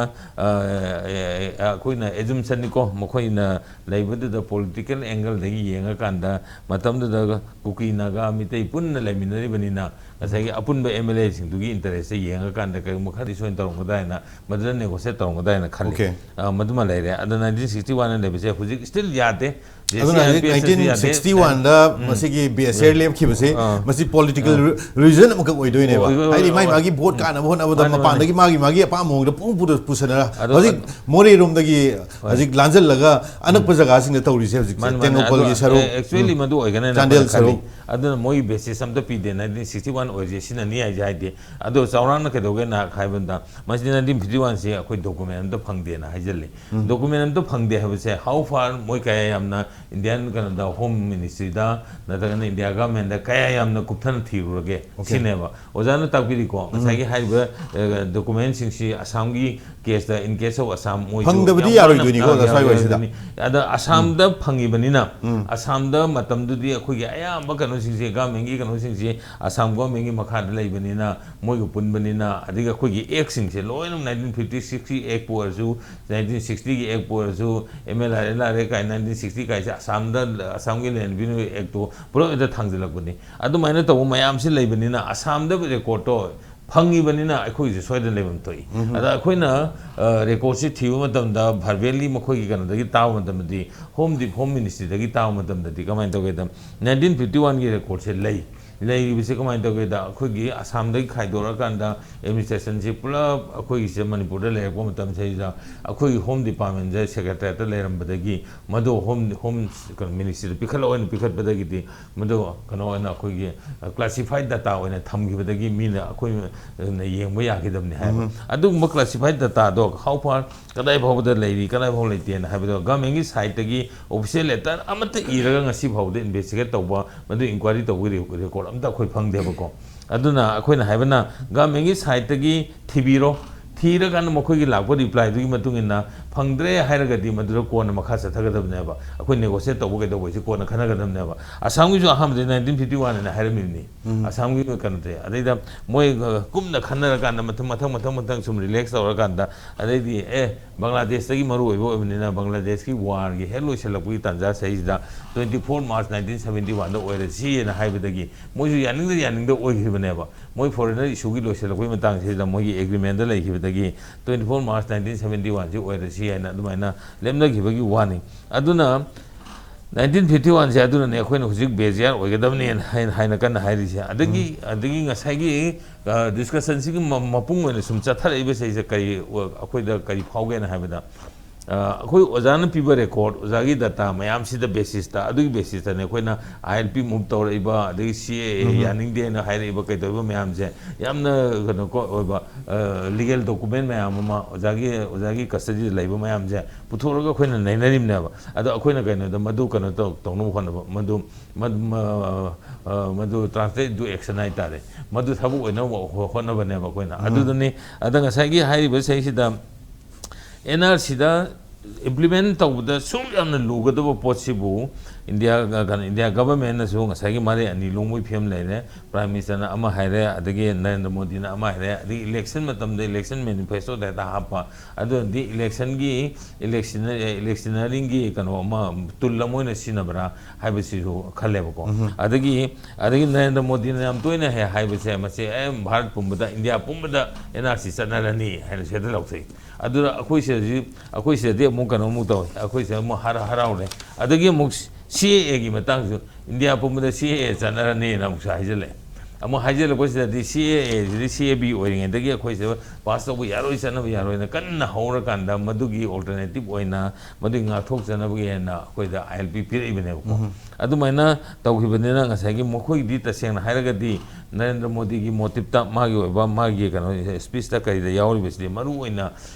Speaker 4: akoina assumption ni ko mokoina leibadu da political angle dagi yenga kanda matamda da kuki naga mitei punna leiminari banina asagi apunba MLA sing dugi interest yenga kanda kai mokhadi soin tarongda na madana negotiate tarongda na khali maduma leire ada 1961 lebese huji still yade
Speaker 1: 1961 दा मसिगी BSR लेम खिबसे मसि political reason अमक ओइदोइनेबा हाइदि माइ मागी vote काना होन अब मपानदगी मागी अपा मोंग पुंग पुर पुसना हजिक मोरे रोम दगी हजिक लांजल लगा अनक जगह सिंग तौरिसे हजिक टेंगोपल की सरो
Speaker 4: एक्चुअली मदु ओइगना
Speaker 1: चांदेल सरो
Speaker 4: अदन मोइ बेसिस सम द पीदे 1961 ओइजे सिना नि आइ जाइदे अदो चावरान के दोगे ना खाइबंदा मसि 1951 से अखोइ डॉक्यूमेंट अम तो फंगदे ना हाइजले डॉक्यूमेंट अम तो फंगदे हबसे हाउ फार मोइ काय यामना इंडियन कनदा होम मिनिस्ट्री दा नदगन इंडिया गवर्नमेंट दा काय यामना कुथन थिरुगे सिनेबा ओजाना ताकबिरी को मसागी हाइबा डॉक्यूमेंट सिंगसी असम की केस दा इन केस ऑफ असम मोइ
Speaker 1: फंगदबदी यारोइ दुनी को साइ वइसिदा
Speaker 4: अदा असम दा फंगिबनिना असम दा मतम दुदी अखोगी अयाम कनो सिंगसी गवर्नमेंट की कनो सिंगसी असम गवर्नमेंट की मखा लेबनिना मोइ पुनबनिना अधिक अखोगी एक्ट सिंगसे लोइन 1956 की एक्ट पोरजु 1960 की एक्ट पोरजु एमएलआर का 1960 का असम की लैंड बिनु एक्ट तो पुरो इदा थांगजलकबनी अदुमाइना तब मयाम से लेबनिना असम दा रेकॉर्ड तो फंगिबनिना अखोई से सोयद लेबम तोई अदा अखोइना रेकॉर्ड से थिबो मतमदा भरवेली मखोई की कनदगी ताव मतमदी होम मिनिस्ट्री दगी ताव मतमदी कमाइन तोगेदम 1951 की रेकॉर्ड से लई लेसे कमाइन तौगेदा अखोगी असम दगी खाइदोरकांदा एडमिनिस्ट्रेशन से पुलप अखोगी से मणिपुर दा लेरको मतम सेजा अखोगी होम डिपार्टमेंट जे सेक्रेटरीट लेरमबदगी मदो होम मिनिस्ट्री पिखल ओइन पिखतबदगी दी मदो कनो ओइन अखोगी क्लासिफाइड डाटा ओइन थमगिबदगी मीना अखोई येंबो यागिदमने हाय अदु म क्लासिफाइड डाटा दो हाउ फार कदाइ भावबद लेरी कदाइ भाव लेतेन हायबदो गवर्नमेंट की साइड तगी ऑफिशियल लेटर अमत इरगा ngasi भावदे इन्वेस्टिगेट तौबा मदु इंक्वायरी तौबि रेकॉर्ड अमता खोइ फंगदेबको अदुना अखोइना हायबना गवर्नमेंट की साइड तगी थिबिरो ꯊꯤꯔꯀꯥꯟꯗ ꯃꯈꯣꯏꯒꯤ ꯂꯥꯛꯄ ꯔꯤꯄ꯭ꯂꯥꯏꯗꯨꯒꯤ ꯃꯇꯨꯡ ꯏꯟꯅ ꯐꯪꯗ꯭ꯔꯦ ꯍꯥꯏꯔꯒꯗꯤ ꯃꯗꯨꯗ ꯀꯣꯟꯅ ꯃꯈꯥ ꯆꯠꯊꯒꯗꯕꯅꯦꯕ ꯑꯩꯈꯣꯏ ꯅꯦꯒꯣꯁꯤꯌꯦꯠ ꯇꯧꯕ ꯀꯩꯗꯧꯕꯁꯤ ꯀꯣꯟꯅ ꯈꯟꯅꯒꯗꯕꯅꯦꯕ ꯑꯁꯥꯝꯒꯤꯁꯨ ꯑꯍꯥꯟꯕꯗ 1951 ꯍꯥꯏꯅ ꯍꯥꯏꯔꯝꯃꯤꯕꯅꯤ ꯑꯁꯥꯝꯒꯤ ꯀꯩꯅꯣꯗꯤ ꯑꯗꯩꯗ ꯃꯣꯏ ꯀꯨꯝꯅ ꯈꯟꯅꯔꯀꯥꯟꯗ ꯃꯊꯪ ꯁꯨꯝ ꯔꯤꯂꯦꯛꯁ ꯇꯧꯔꯀꯥꯟꯗ ꯑꯗꯩꯗꯤ ꯕꯪꯒ꯭ꯂꯥꯗꯦꯁꯇꯒꯤ ꯃꯔꯨ ꯑꯣꯏꯕ ꯑꯣꯏꯕꯅꯤꯅ ꯕꯪꯒ꯭ꯂꯥꯗꯦꯁꯀꯤ ꯋꯥꯔꯒꯤ ꯍꯦꯛ ꯂꯣꯏꯁꯤꯜꯂꯛꯄꯒꯤ ꯇꯥꯟꯖꯥ ꯁꯤꯗ 24 ꯃꯥꯔꯆ 1971ꯗ ꯑꯣꯏꯔꯁꯤꯅ ꯍꯥꯏꯕꯗꯒꯤ ꯃꯣꯏꯁꯨ ꯌꯥꯅꯤꯡꯗ ꯑꯣꯏꯈꯤꯕꯅꯦꯕ ꯃꯣꯏ ꯐꯣꯔꯦꯅꯔ ꯏꯁꯨꯒꯤ ꯂꯣꯏꯁꯤꯜꯂꯛꯄꯒꯤ ꯃꯇꯥꯡꯁꯤꯗ ꯃꯣꯏꯒꯤ ꯑꯦꯒ꯭ꯔꯤꯃꯦꯟꯗ ꯂꯩꯈꯤꯕꯗꯒꯤ 24 ꯃꯥꯔꯆ 1971ꯁꯤ ꯑꯣꯏꯔꯁꯤ ꯍꯥꯏꯅ ꯑꯗꯨꯃꯥꯏꯅ ꯂꯦꯞꯅꯈꯤꯕꯒꯤ ꯋꯥꯅꯤ ꯑꯗꯨꯅ 1951ꯁꯦ ꯑꯗꯨꯅꯅꯦ ꯑꯩꯈꯣꯏꯅ ꯍꯧꯖꯤꯛ ꯕꯦꯖꯤꯌꯥꯔ ꯑꯣꯏꯒꯗꯕꯅꯦꯅ 하이나 ꯀꯟꯅ ꯍꯥꯏꯔꯤꯁꯦ ꯑꯗꯒꯤ ꯉꯁꯥꯏꯒꯤ ꯗꯤꯁꯀꯁꯟꯁꯤꯒꯤ ꯃꯄꯨꯡ ꯑꯣꯏꯅ ꯁꯨꯝ ꯆꯠꯊꯔꯛꯏꯕꯁꯦ ꯀꯔꯤ ꯑꯩꯈꯣꯏꯗ ꯀꯔꯤ ꯐꯥꯎꯒꯦꯅ ꯍꯥꯏꯕꯗ ꯑꯩꯈꯣꯏ ꯑꯣꯖꯥꯅ ꯄꯤꯕ ꯔꯦꯀꯣꯔꯗ ꯑꯣꯖꯥꯒꯤ ꯗꯥꯇꯥ ꯃꯌꯥꯝꯁꯤꯗ ꯕꯦꯁꯤꯁꯇ ꯑꯗꯨꯒꯤ ꯕꯦꯁꯤꯁꯇꯅꯦ ꯑꯩꯈꯣꯏꯅ ILP ꯃꯨꯚ ꯇꯧꯔꯛꯏꯕ ꯑꯗꯒꯤ CAA ꯌꯥꯅꯤꯡꯗꯦꯅ ꯍꯥꯏꯔꯛꯏꯕ ꯀꯩꯗꯧꯔꯤꯕ ꯃꯌꯥꯝꯁꯦ ꯌꯥꯝꯅ ꯀꯩꯅꯣ ꯑꯣꯏꯕ ꯂꯤꯒꯦꯜ ꯗꯣꯀꯨꯃꯦꯟ ꯃꯌꯥꯝ ꯑꯃ ꯑꯣꯖꯥꯒꯤ ꯀꯁꯇꯗꯤꯗ ꯂꯩꯕ ꯃꯌꯥꯝꯁꯦ ꯄꯨꯊꯣꯛꯑꯒ ꯑꯩꯈꯣꯏꯅ ꯅꯩꯅꯔꯤꯕꯅꯦꯕ ꯑꯗꯣ ꯑꯩꯈꯣꯏꯅ ꯀꯩꯅꯣꯗ ꯃꯗꯨ ꯀꯩꯅꯣ ꯇꯧꯅꯕ ꯍꯣꯠꯅꯕ ꯃꯗꯨ ꯇ꯭ꯔꯥꯟꯁꯂꯦꯠ ꯏꯟꯇꯨ ꯑꯦꯛꯁꯟ ꯍꯥꯏꯇꯥꯔꯦ ꯃꯗꯨ ꯊꯕꯛ ꯑꯣꯏꯅꯕ ꯍꯣꯠꯅꯕꯅꯦꯕ ꯑꯩꯈꯣꯏꯅ ꯑꯗꯨꯗꯅꯤ ꯑꯗ ꯉꯁꯥꯏꯒꯤ ꯍꯥꯏꯔꯤꯕ ꯁꯤꯗ NRCꯗ implement ꯇꯧꯕꯗ ꯁꯨꯝ ꯌꯥꯝꯅ ꯂꯨꯒꯗꯕ ꯄꯣꯠꯁꯤꯕꯨ ꯏꯟꯗꯤꯌꯥ ꯒꯚꯔꯟꯃꯦꯟꯠꯅꯁꯨ ꯉꯁꯥꯏꯒꯤ ꯃꯔꯩ ꯑꯅꯤ ꯂꯣꯡꯕꯒꯤ ꯐꯤꯕꯝ ꯂꯩꯔꯦ ꯄ꯭ꯔꯥꯏꯝ ꯃꯤꯅꯤꯁꯇꯔꯅ ꯑꯃ ꯍꯥꯏꯔꯦ ꯑꯗꯒꯤ ꯅꯔꯦꯟꯗ꯭ꯔ ꯃꯣꯗꯤꯅ ꯑꯃ ꯍꯥꯏꯔꯦ ꯑꯗꯒꯤ ꯏꯂꯦꯛꯁꯟ ꯃꯇꯝꯗꯏꯂꯦꯛꯁꯟ ꯃꯦꯅꯤꯐꯦꯁꯇꯣꯗ ꯍꯦꯛꯇ ꯍꯥꯞꯄ ꯑꯗꯨꯗꯤ इलेक्शनरिंगी कनो तुल अमोइना सिनबरा हाइबसिसु खलेबको अदगी नरेंद्र मोदी ने हम तोइना है हाइबसे मसे भारत पुंबदा इंडिया पुंबदा एनआरसी चनरनी है सेदल लौथै अदुरा अखोइसे दे मु कनो मु तो अखोइसे मु हराउरे अदगी मु CAA की मतंगसु इंडिया पुंबदा CAA चनरनी ना मु हाइजले अमु हाइजले बसिदि CAA जि CAB ओइरिङेदगी अखोइसे पास तौब यारोइ चनब यारोइना कन्ना हौरकान्दा मदुगी अल्टरनेटिव ओइना मदुगी ngathok chanabagi na akoida ILP piribneको अदुमाइना तौखिबनेना ngसाइगी मखोइदि तसेंना हाइरगदि नरेंद्र मोदी की मोटिव ता मागी ओइबा मागी कनो स्पीच ता करिदा यावरिबसदि मरु ओइना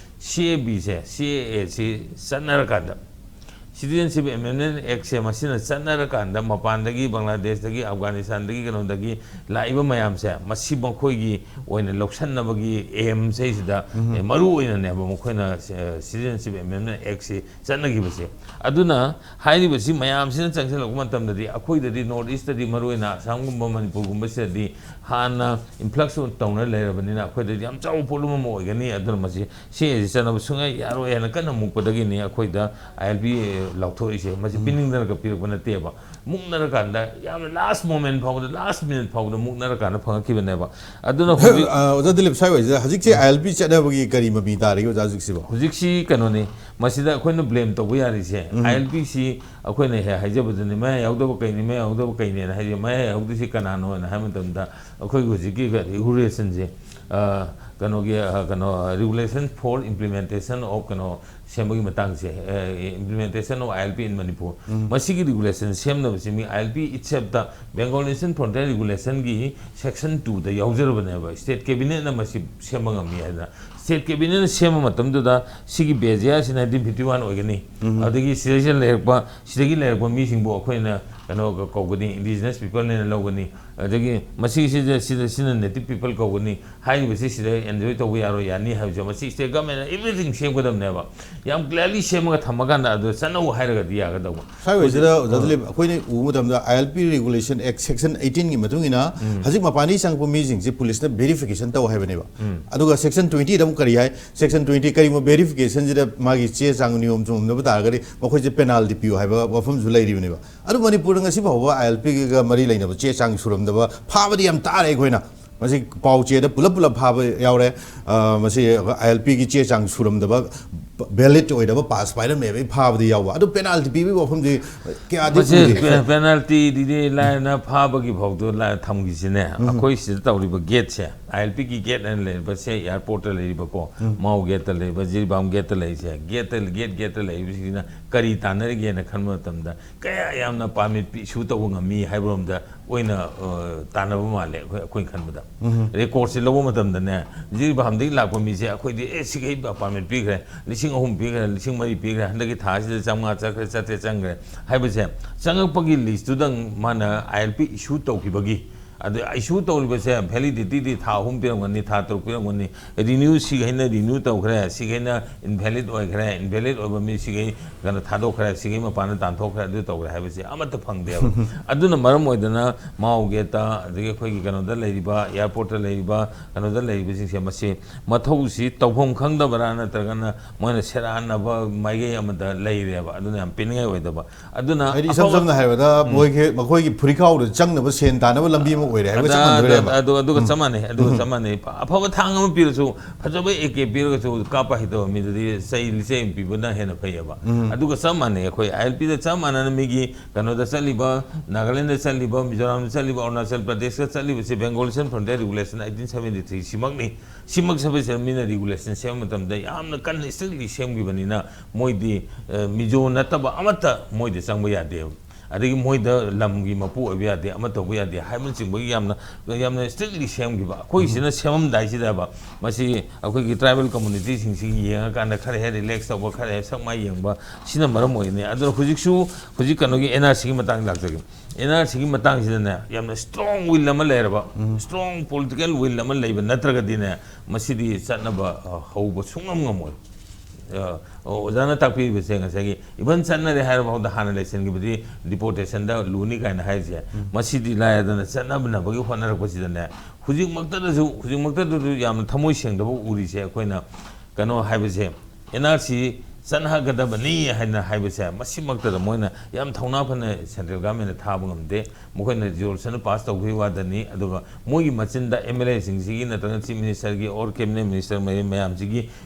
Speaker 4: CAB से CAA से सन्नरकान्दा Citizenship Amendment Act se masina chanarakaanda mapandagi Bangladeshdagi Afghanistandagi kanodagi laiba mayam se masi mokhoigi oina loksannabagi aim se sida maru oina ne ba mokhoina Citizenship Amendment Act se chanagibase aduna hairibasi mayam sina changselok matamdadi akhoidadi North East di maru oina Assam-gumba Manipur gumba se di hana influx tawna leirabanina akhoidadi yam chaw problem mo oigani aduna masi se chanab sunga yaro yana kana mukpadagi ni akhoida ILP lauthorise masi piningdana ka pirukbana teba muknara kanda yam last moment phawda last minute phawda muknara kana phangakibane ba aduna hobi
Speaker 1: oza dilip sai wai hajik che ILP chadabagi kari mami tari oza hajik sibo
Speaker 4: hujik si kanone masida akoina blame to yari se ILP si akoina he haijabadani ma yaudaba kaini ma yaudaba kaini na haije ma yaudisi si kanano na hamantamda akoi hujiki regulation je regulation for implementation of सेमगी Matang से implementation of ILP in Manipur मसीगी regulation same न बसिमी ILP itself दा Bengal Nation Frontier regulation की section 2 दा याउजर बने बा state cabinet न मसी सेमंग मी है ना state cabinet सेम मतम दा सिगी बेजिया से 1951 ओगनी अदगी सिलेक्शन लेरपा सिदगी लेरपा मी सिंबो अखोइना कनो कोगनी indigenous people ने लोगनी अदगी मसी से native people कोगनी हाई बसी सिदे enjoy तो यारो यानी है जो मसी स्टेट गवर्नमेंट everything सेम कदम ने बा याम क्लियरली सेमगा थमगाना अदो सनौ हाइरगा दिया गदौ
Speaker 1: साइ वजरा जदले कोइने उ मदमदा ILP regulation act section 18 की मतुंगिना हजिक मपानी संगपो मीजिंग जे पुलिस ने वेरिफिकेशन तौ हाइबनेबा अदुगा section 20 दम करी है section 20 करी मो वेरिफिकेशन जे मागी चे सांग नियम जुम न बतागरि मखोइ जे पेनाल्टी पियो हाइबा वफम जुलै रिबनेबा अदु Manipur ngasi बावबा ILP ga mari lainaba che sang suramdaba phabadi yam tare khoina masi pau che da pulap phaba yaure masi ILP gi che sang suramdaba valid oidaba pass paira me phabadi yawa adu penalty pi bi wafam ji kya di
Speaker 4: penalty di la na phaba gi phawdo la thamgi sine akoi si tawriba gate se ILP ki gate an le ba se airport le ba ko mau gate le ba jirbam gate le se gate le bi sina kari tanar ge na khanma tamda kaya yamna permit pi shu taw ngami haibrom da oina tanaba male akoi khanbada record se lobo matam da ne jirbam dei lakpa mi se akoi di e sigei ba permit pi gre lising ahum pi gre lising mari pi gre handagi tha se chamga chakre chate changre haibase changak pagi list tu dang mana ILP issue taw ki bagi ꯑꯗ ꯏꯁꯨ ꯇꯧꯔꯤꯕꯁꯦ ꯚꯦꯂꯤꯗꯤꯇꯤꯗꯤ ꯊꯥ 3 ꯄꯤꯔꯝꯒꯅꯤ ꯊꯥ 3 ꯄꯤꯔꯝꯒꯅꯤ renew ꯁꯤꯒꯩꯅ renew ꯇꯧꯈ꯭ꯔꯦ ꯁꯤꯒꯩꯅ invalid ꯑꯣꯏꯈ꯭ꯔꯦ invalid ꯑꯣꯏꯕ ꯃꯤ ꯁꯤꯒꯩ ꯀꯩꯅꯣ ꯊꯥꯗꯣꯛꯈ꯭ꯔꯦ ꯁꯤꯒꯩ ꯃꯄꯥꯟꯗ ꯇꯥꯟꯊꯣꯛꯈ꯭ꯔꯦ ꯑꯗꯨ ꯇꯧꯈ꯭ꯔꯦ ꯍꯥꯏꯕꯁꯤ ꯑꯃꯠꯇ ꯐꯪꯗꯦꯕ ꯑꯗꯨꯅ ꯃꯔꯝ ꯑꯣꯏꯗꯅ ꯃꯥꯎ ꯒꯦꯠꯇ ꯑꯗꯒꯤ ꯑꯩꯈꯣꯏꯒꯤ ꯀꯩꯅꯣꯗ ꯂꯩꯔꯤꯕ 에어ꯄꯣꯔꯠꯇ ꯂꯩꯔꯤꯕ ꯀꯩꯅꯣꯗ ꯂꯩꯔꯤꯕꯁꯤꯡꯁꯦ ꯃꯁꯤ ꯃꯊꯧꯁꯤ ꯇꯧꯐꯝ ꯈꯪꯗꯕꯔꯥ ꯅꯠꯇ꯭ꯔꯒꯅ ꯃꯣꯏꯅ ꯁꯦꯔꯥꯟꯅꯕ ꯃꯥꯏꯀꯩ ꯑꯃꯗ ꯂꯩꯔꯦꯕ ꯑꯗꯨꯅ ꯌꯥꯝ ꯄꯤꯅꯤꯡꯉꯥꯏ ꯑꯣꯏꯗꯕ ꯑꯗꯨꯅ
Speaker 1: ꯍꯥꯏꯗꯤ ꯏꯁꯝ ꯁꯝꯅ ꯍꯥꯏꯔꯕꯗ ꯃꯈꯣꯏꯒꯤ ꯐꯨꯔꯤꯈꯥꯎꯗ ꯆꯪꯅꯕ ꯁꯦꯟ ꯇꯥꯅꯕ ꯂꯝꯕꯤ ꯑꯃ ꯑꯣꯏꯔꯦ ꯍꯥꯏꯕꯒ ꯆꯞ ꯃꯥꯟꯅꯔꯦꯕ
Speaker 4: ꯑꯗꯨꯒ ꯆꯞ ꯃꯥꯟꯅꯩ ꯑꯗꯨꯒ ꯆꯞ ꯃꯥꯟꯅꯩ ꯑꯐꯕ ꯊꯥꯡ ꯑꯃ ꯄꯤꯔꯁꯨ ꯐꯖꯕ AK ꯄꯤꯔꯒꯁꯨ ꯀꯥꯞꯄ ꯍꯩꯇꯕ ꯃꯤꯗꯨꯗꯤ ꯆꯩ ꯄꯤꯕꯅ ꯍꯦꯟꯅ ꯐꯩꯌꯦꯕ ꯑꯗꯨꯒ ꯆꯞ ꯃꯥꯟꯅꯩ ꯑꯩꯈꯣꯏ ILPꯗ ꯆꯞ ꯃꯥꯟꯅꯅ ꯃꯤꯒꯤ ꯀꯩꯅꯣꯗ ꯆꯠꯂꯤꯕ ꯅꯥꯒꯥꯂꯦꯟꯗ ꯆꯠꯂꯤꯕ ꯃꯤꯖꯣꯔꯥꯝꯗ ꯆꯠꯂꯤꯕ ꯑꯔꯨꯅꯥꯆꯜ ꯄ꯭ꯔꯗꯦꯁꯇ ꯆꯠꯂꯤꯕꯁꯤ ꯕꯦꯡꯒꯣꯂꯤꯁꯟ ꯐ꯭ꯔꯟꯇꯤꯌꯔ ꯔꯤꯒꯨꯂꯦꯁꯟ 1873 ꯁꯤꯃꯛꯅꯤ ꯁꯤꯃꯛ ꯁꯕꯁꯤꯗ ꯃꯤꯅ ꯔꯤꯒꯨꯂꯦꯁꯟ ꯁꯦꯝꯕ ꯃꯇꯝꯗ ꯌꯥꯝꯅ ꯀꯟꯅ ꯁ꯭ꯇꯔꯤꯛꯂꯤ ꯁꯦꯝꯈꯤꯕꯅꯤ나 ꯃꯣꯏꯗꯤ ꯃꯤꯖꯣ ꯅꯠꯇꯕ ꯑꯃꯠꯇ ꯃꯣꯏꯗ ꯆꯪꯕ ꯌꯥꯗꯦꯕ ꯑꯗꯒꯤ ꯃꯣꯏꯗ ꯂꯝꯒꯤ ꯃꯄꯨ ꯑꯣꯏꯕ ꯌꯥꯗꯦ ꯑꯃ ꯇꯧꯕ ꯌꯥꯗꯦ ꯍꯥꯏꯕꯅꯆꯤꯡꯕꯒꯤ ꯌꯥꯝꯅ ꯁ꯭ꯇꯔꯤꯛꯂꯤ ꯁꯦꯝꯈꯤꯕ ꯑꯩꯈꯣꯏꯁꯤꯅ ꯁꯦꯝꯃꯝꯗꯥꯏꯁꯤꯗꯕ ꯃꯁꯤ ꯑꯩꯈꯣꯏꯒꯤ ꯇ꯭ꯔꯥꯏꯕꯦꯜ ꯀꯝꯃꯨꯅꯤꯇꯤꯁꯤꯡꯁꯤ ꯌꯦꯡꯉꯀꯥꯟꯗ ꯈꯔ ꯍꯦꯟꯅ ꯔꯤꯂꯦꯛꯁ ꯇꯧꯕ ꯈꯔ ꯍꯦꯟꯅ ꯁꯛ ꯃꯥꯏ ꯌꯦꯡꯕ ꯁꯤꯅ ꯃꯔꯝ ꯑꯣꯏꯅꯤ ꯑꯗꯨꯅ ꯍꯧꯖꯤꯛ ꯀꯩꯅꯣꯒꯤ NRCꯒꯤ ꯃꯇꯥꯡꯗ ꯂꯥꯛꯆꯒꯦ NRCꯒꯤ ꯃꯇꯥꯡꯁꯤꯗꯅꯦ ꯌꯥꯝꯅ ꯁ꯭ꯇꯔꯣꯡ ꯋꯤꯜ ꯑꯃ ꯂꯩꯔꯕ ꯁ꯭ꯇꯔꯣꯡ ꯄꯣꯂꯤꯇꯤꯀꯦꯜ ꯋꯤꯜ ꯑꯃ ꯂꯩꯕ ꯅꯠꯇ꯭ꯔꯒꯗꯤꯅꯦ ꯃꯁꯤꯗꯤ ꯆꯠꯅꯕ ꯍꯧꯕ ꯁꯨꯡꯉꯝ ꯉꯝꯃꯣꯏ ꯑꯣꯖꯥꯅ ꯇꯥꯛꯄꯤꯕꯁꯦ ꯉꯁꯥꯏꯒꯤ ꯏꯚꯟ ꯆꯠꯅꯔꯦ ꯍꯥꯏꯔꯐꯥꯎꯗ ꯍꯥꯟꯅ ꯂꯩꯁꯟꯈꯤꯕꯗꯤ ꯗꯤꯄꯣꯔꯇꯦꯁꯟꯗ ꯂꯨꯅꯤ ꯀꯥꯏꯅ ꯍꯥꯏꯔꯤꯁꯦ ꯃꯁꯤꯗꯤ ꯂꯥꯏꯔꯗꯅ ꯆꯠꯅꯕꯒꯤ ꯍꯣꯠꯅꯔꯛꯄꯁꯤꯗꯅꯦ ꯍꯧꯖꯤꯛꯃꯛꯇꯗꯁꯨ ꯌꯥꯝꯅ ꯊꯃꯣꯏ ꯁꯦꯡꯗꯕ ꯎꯔꯤꯁꯦ ꯑꯩꯈꯣꯏꯅ ꯀꯩꯅꯣ ꯍꯥꯏꯕꯁꯦ NRC ꯆꯠꯅꯒꯗꯕꯅꯤ ꯍꯥꯏꯅ ꯍꯥꯏꯕꯁꯦ ꯃꯁꯤꯃꯛꯇꯗ ꯃꯣꯏꯅ ꯌꯥꯝ ꯊꯧꯅꯥ ꯐꯅ ꯁꯦꯟꯇ꯭ꯔꯦꯜ ꯒꯚꯔꯟꯃꯦꯟꯠꯅ ꯊꯥꯕ ꯉꯝꯗꯦ ꯃꯈꯣꯏꯅ ꯔꯤꯖꯣꯂꯨꯁꯟ ꯄꯥꯁ ꯇꯧꯈꯤꯕ ꯋꯥꯗꯅꯤ ꯑꯗꯨꯒ ꯃꯣꯏꯒꯤ ꯃꯆꯤꯟꯗ MLAꯁꯤꯡꯁꯤꯒꯤ ꯅꯠꯇ꯭ꯔꯒ ꯆꯤꯐ ꯃꯤꯅꯤꯁꯇꯔꯒꯤ ꯑꯣꯔ ꯀꯦꯕꯤꯅꯦꯠ ꯃꯤꯅꯤꯁꯇꯔ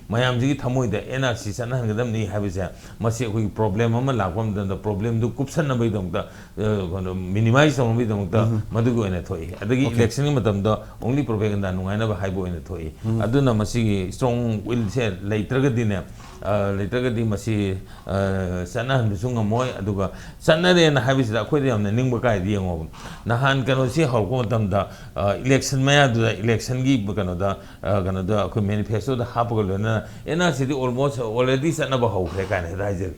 Speaker 4: ꯃꯌꯥꯝꯁꯤꯒꯤ ꯊꯃꯣꯏꯗ NRC ꯆꯠꯅꯍꯟꯒꯗꯕꯅꯤ ꯍꯥꯏꯕꯁꯦ ꯃꯁꯤ ꯑꯩꯈꯣꯏꯒꯤ ꯄ꯭ꯔꯣꯕ꯭ꯂꯦꯝ ꯑꯃ ꯂꯥꯛꯄ ꯃꯇꯝꯗ ꯄ꯭ꯔꯣꯕ꯭ꯂꯦꯝꯗꯨ ꯀꯨꯞꯁꯟꯅꯕꯒꯤꯗꯃꯛꯇ ꯃꯤꯅꯤꯃꯥꯏꯖ ꯇꯧꯅꯕꯒꯤꯗꯃꯛꯇ ꯃꯗꯨꯒꯤ ꯑꯣꯏꯅ ꯊꯣꯛꯏ ꯑꯗꯒꯤ ꯏꯂꯦꯛꯁꯟꯒꯤ ꯃꯇꯝꯗ ꯑꯣꯡꯂꯤ ꯄ꯭ꯔꯣꯄꯦꯒꯦꯟꯗꯥ ꯅꯨꯡꯉꯥꯏꯅꯕ ꯍꯥꯏꯕ ꯑꯣꯏꯅ ꯊꯣꯛꯏ ꯑꯗꯨꯅ ꯃꯁꯤꯒꯤ ꯁ꯭ꯇꯔꯣꯡ ꯋꯤꯜꯁꯦ ꯂꯩꯇ꯭ꯔꯒꯗꯤ ꯃꯁꯤ ꯆꯠꯅꯍꯟꯕꯁꯨ ꯉꯝꯃꯣꯏ ꯑꯗꯨꯒ ꯆꯠꯅꯔꯦꯅ ꯍꯥꯏꯕꯁꯤꯗ ꯑꯩꯈꯣꯏꯗ ꯌꯥꯝꯅ ꯅꯤꯡꯕ ꯀꯥꯏꯗꯤ ꯌꯦꯡꯉꯣꯕ ꯅꯍꯥꯟ ꯀꯩꯅꯣꯁꯤ ꯍꯧꯔꯛꯄ ꯃꯇꯝꯗ ꯏꯂꯦꯛꯁꯟ ꯃꯌꯥꯗꯨꯗ ꯏꯂꯦꯛꯁꯟꯒꯤ ꯀꯩꯅꯣꯗ ꯑꯩꯈꯣꯏ ꯃꯦꯅꯤꯐꯦꯁꯇꯣꯗ ꯍꯥꯞꯄꯒ ꯂꯣꯏꯅꯅ NRCꯗꯤ ꯑꯣꯜꯔꯦꯗꯤ ꯆꯠꯅꯕ ꯍꯧꯈ꯭ꯔꯦ ꯀꯥꯏꯅ ꯍꯦꯛꯇ ꯍꯥꯏꯖꯔꯤ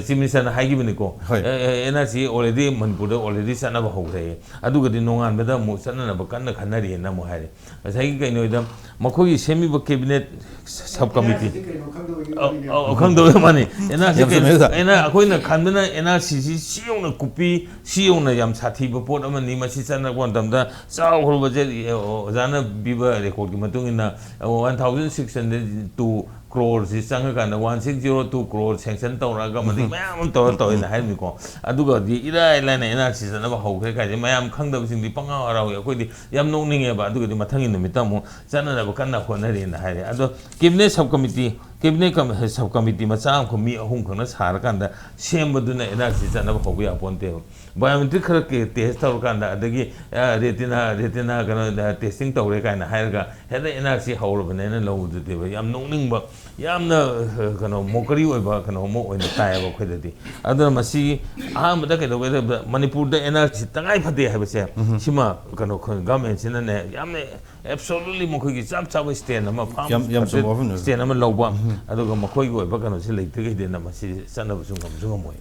Speaker 4: ꯆꯤꯐ ꯃꯤꯅꯤꯁꯇꯔꯅ ꯍꯥꯏꯈꯤꯕꯅꯤꯀꯣ NRC ꯃꯅꯤꯄꯨꯔꯗ ꯑꯣꯜꯔꯦꯗꯤ ꯆꯠꯅꯕ ꯍꯧꯈ꯭ꯔꯦ ꯑꯗꯨꯒꯗꯤ ꯅꯣꯡꯉꯥꯟꯕꯗ ꯑꯃꯨꯛ ꯆꯠꯅꯅꯕ ꯀꯟꯅ ꯈꯟꯅꯔꯤꯑꯅ ꯑꯃꯨꯛ ꯍꯥꯏꯔꯦ ꯉꯁꯥꯏꯒꯤ ꯀꯩꯅꯣꯗ ꯃꯈꯣꯏꯒꯤ ꯁꯦꯝꯃꯤꯕ ꯀꯦꯕꯤꯅꯦꯠ ꯁꯕ ꯀꯃꯤꯇꯤ ꯈꯪꯗꯕ ꯃꯥꯅꯤ ꯑꯩꯈꯣꯏꯅ ꯈꯟꯕꯅ NRCꯁꯤ ꯁꯤ ꯌꯧꯅ ꯀꯨꯞꯄꯤ ꯁꯤ ꯌꯧꯅ ꯌꯥꯝ ꯁꯥꯊꯤꯕ ꯄꯣꯠ ꯑꯃꯅꯤ ꯃꯁꯤ ꯆꯠꯅꯔꯛꯄ ꯃꯇꯝꯗ ꯆꯥꯎꯈ꯭ꯔꯕꯁꯦ ꯑꯣꯖꯥꯅ ꯄꯤꯕ ꯔꯦꯀꯣꯔꯠꯀꯤ ꯃꯇꯨꯡ ꯏꯟꯅ 1602 crores ꯆꯪꯉꯀꯥꯟꯗ 1602 crores ꯁꯦꯡꯁꯟ ꯇꯧꯔꯛꯑꯒ ꯃꯗꯨ ꯃꯌꯥꯝ ꯑꯃ ꯇꯧꯔꯦꯅ ꯍꯥꯏꯔꯤꯅꯤꯀꯣ ꯑꯗꯨꯒꯗꯤ ꯏꯔꯥꯏ ꯂꯥꯏꯅ NRC ꯆꯠꯅꯕ ꯍꯧꯈ꯭ꯔꯦ ꯀꯥꯏꯁꯦ ꯃꯌꯥꯝ ꯈꯪꯗꯕꯁꯤꯡꯗꯤ ꯄꯪꯉꯥꯎ ꯍꯔꯥꯎꯏ ꯑꯩꯈꯣꯏꯗꯤ ꯌꯥꯝ ꯅꯣꯛꯅꯤꯡꯉꯦꯕ ꯑꯗꯨꯒꯗꯤ ꯃꯊꯪꯒꯤ ꯅꯨꯃꯤꯠꯇ ꯑꯃꯨꯛ ꯆꯠꯅꯅꯕ ꯀꯟꯅ ꯍꯣꯠꯅꯔꯤꯅ ꯍꯥꯏꯔꯦ ꯑꯗꯣ ꯀꯦꯕꯤꯅꯦꯠ ꯁꯕ ꯀꯃꯤꯇꯤ ꯃꯆꯥ ꯑꯃꯈꯛ ꯃꯤ 3 ꯈꯛꯅ ꯁꯥꯔꯀꯥꯟꯗ ꯁꯦꯝꯕꯗꯨꯅ NRC ꯆꯠꯅꯕ ꯍꯧꯕ ꯌꯥꯄꯣꯟꯇꯦꯕ ꯕꯥꯏꯑꯣꯃꯦꯇ꯭ꯔꯤꯛ ꯈꯔ ꯇꯦꯁ ꯇꯧꯔꯀꯥꯟꯗ ꯑꯗꯒꯤ ꯔꯦꯇꯤꯅꯥ ꯀꯩꯅꯣ ꯇꯦꯁꯇꯤꯡ ꯇꯧꯔꯦ ꯀꯥꯏꯅ ꯍꯥꯏꯔꯒ ꯍꯦꯛꯇ NRC ꯍꯧꯔꯕꯅꯦꯅ ꯂꯧꯕꯗꯨꯗꯤꯕ ꯌꯥꯝ ꯅꯣꯛꯅꯤꯡꯕ ꯌꯥꯝꯅ ꯀꯩꯅꯣ ꯃꯣꯀꯔꯤ ꯑꯣꯏꯕ ꯀꯩꯅꯣ ꯑꯃ ꯑꯣꯏꯅ ꯇꯥꯏꯌꯦꯕ ꯑꯩꯈꯣꯏꯗꯗꯤ ꯑꯗꯨꯅ ꯃꯁꯤ ꯑꯍꯥꯟꯕꯗ ꯀꯩꯗꯧꯒꯦꯗ ꯃꯅꯤꯄꯨꯔꯗ NRC ꯇꯉꯥꯏ ꯐꯗꯦ ꯍꯥꯏꯕꯁꯦ ꯁꯤꯃ ꯀꯩꯅꯣ ꯒꯚꯔꯟꯃꯦꯟꯠꯁꯤꯅꯅꯦ ꯌꯥꯝꯅ ꯑꯦꯕꯁꯣꯂꯨꯠꯂꯤ ꯃꯈꯣꯏꯒꯤ ꯆꯞ ꯆꯥꯕ ꯁ꯭ꯇꯦꯟ ꯑꯃ ꯁ꯭ꯇꯦꯟ ꯑꯃ ꯂꯧꯕ ꯑꯗꯨꯒ ꯃꯈꯣꯏꯒꯤ ꯑꯣꯏꯕ ꯀꯩꯅꯣꯁꯤ ꯂꯩꯇ꯭ꯔꯤꯈꯩꯗꯅ ꯃꯁꯤ ꯆꯠꯅꯕꯁꯨ ꯉꯝꯁꯨ ꯉꯝꯃꯣꯏ